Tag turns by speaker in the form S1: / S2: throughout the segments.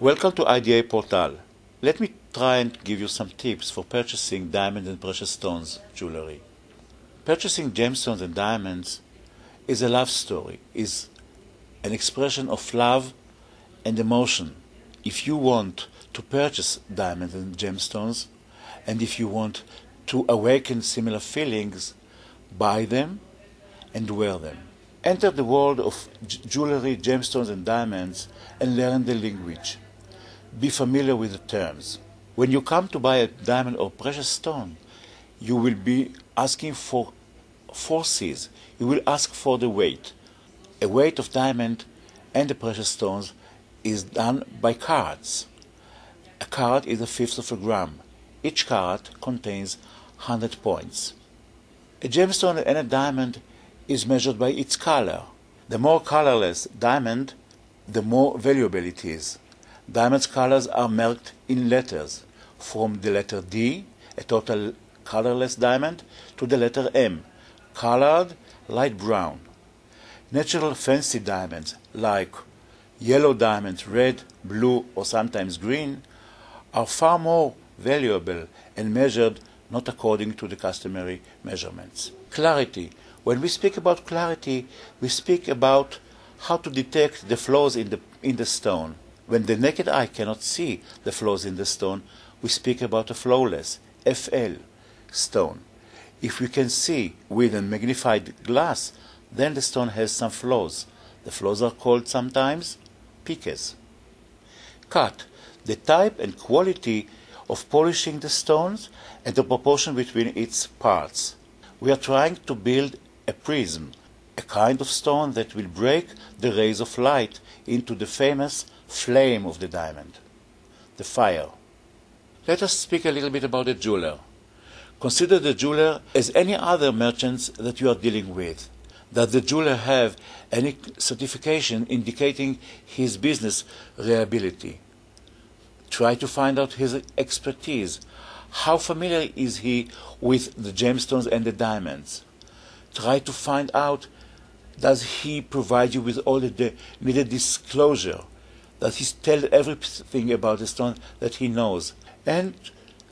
S1: Welcome to IDA Portal. Let me try and give you some tips for purchasing diamond and precious stones jewelry. Purchasing gemstones and diamonds is a love story, is an expression of love and emotion. If you want to purchase diamonds and gemstones, and if you want to awaken similar feelings, buy them and wear them. Enter the world of jewelry, gemstones and diamonds and learn the language. Be familiar with the terms. When you come to buy a diamond or precious stone, you will be asking for 4 C's. You will ask for the weight. A weight of diamond and the precious stones is done by carats. A carat is 1/5 of a gram. Each carat contains 100 points. A gemstone and a diamond is measured by its color. The more colorless diamond, the more valuable it is. Diamond's colors are marked in letters, from the letter D, a total colorless diamond, to the letter M, colored light brown. Natural fancy diamonds, like yellow diamonds, red, blue, or sometimes green, are far more valuable and measured not according to the customary measurements. Clarity. When we speak about clarity, we speak about how to detect the flaws in the stone. When the naked eye cannot see the flaws in the stone, we speak about a flawless, FL, stone. If we can see with a magnified glass, then the stone has some flaws. The flaws are called sometimes piques. Cut. The type and quality of polishing the stones and the proportion between its parts. We are trying to build a prism, a kind of stone that will break the rays of light into the famous flame of the diamond, the fire. Let us speak a little bit about the jeweler. Consider the jeweler as any other merchants that you are dealing with. Does the jeweler have any certification indicating his business reliability? Try to find out his expertise. How familiar is he with the gemstones and the diamonds? Try to find out, does he provide you with all the needed disclosure? Does he tell everything about the stone that he knows? And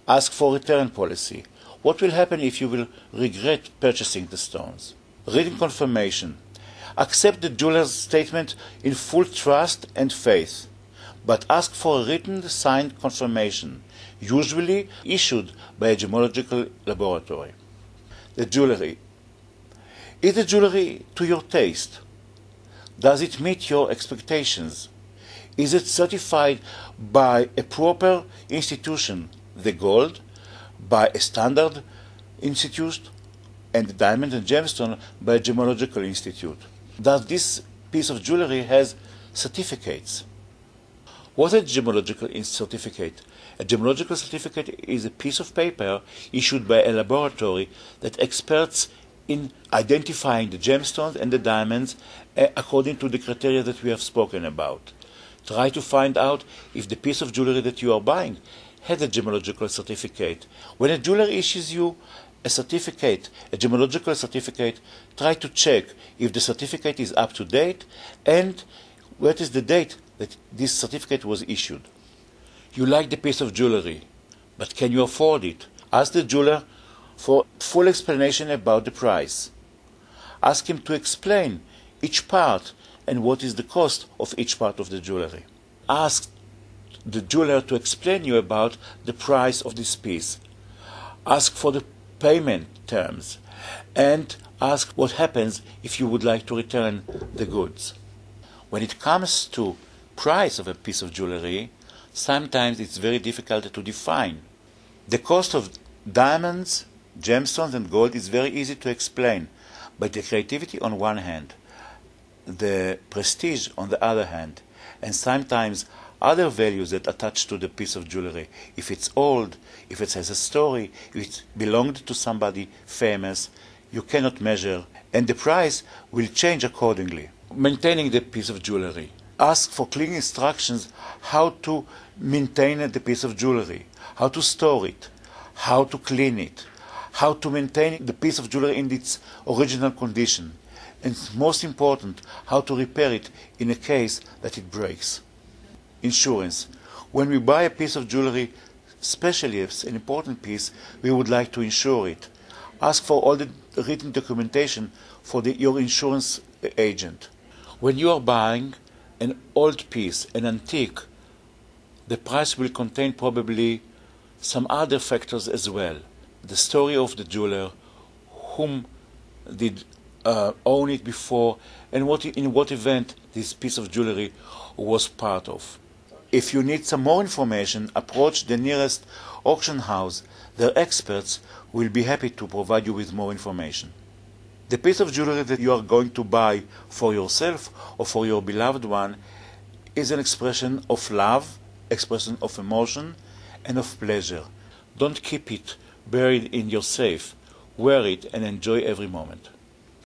S1: ask for return policy. What will happen if you will regret purchasing the stones? Written confirmation. Accept the jeweler's statement in full trust and faith, but ask for a written signed confirmation, usually issued by a gemological laboratory. The jewelry. Is the jewelry to your taste? Does it meet your expectations? Is it certified by a proper institution, the gold, by a standard institute, and the diamond and gemstone by a gemological institute? Does this piece of jewelry has certificates? What is a gemological certificate? A gemological certificate is a piece of paper issued by a laboratory that experts in identifying the gemstones and the diamonds according to the criteria that we have spoken about. Try to find out if the piece of jewelry that you are buying has a gemological certificate. When a jeweler issues you a certificate, a gemological certificate, try to check if the certificate is up to date and what is the date that this certificate was issued. You like the piece of jewelry, but can you afford it? Ask the jeweler for full explanation about the price. Ask him to explain each part and what is the cost of each part of the jewelry. Ask the jeweler to explain you about the price of this piece. Ask for the payment terms and ask what happens if you would like to return the goods. When it comes to price of a piece of jewelry, sometimes it's very difficult to define. The cost of diamonds, gemstones and gold is very easy to explain, but the creativity on one hand, the prestige on the other hand, and sometimes other values that attach to the piece of jewelry. If it's old, if it has a story, if it belonged to somebody famous, you cannot measure, and the price will change accordingly. Maintaining the piece of jewelry. Ask for clear instructions how to maintain the piece of jewelry, how to store it, how to clean it, how to maintain the piece of jewelry in its original condition, and most important, how to repair it in a case that it breaks. Insurance. When we buy a piece of jewelry, especially if it's an important piece, we would like to insure it. Ask for all the written documentation for your insurance agent. When you are buying an old piece, an antique, the price will contain probably some other factors as well. The story of the jeweler, whom did own it before, and in what event this piece of jewelry was part of. If you need some more information, approach the nearest auction house. Their experts will be happy to provide you with more information. The piece of jewelry that you are going to buy for yourself or for your beloved one is an expression of love, expression of emotion, and of pleasure. Don't keep it buried in your safe. Wear it and enjoy every moment.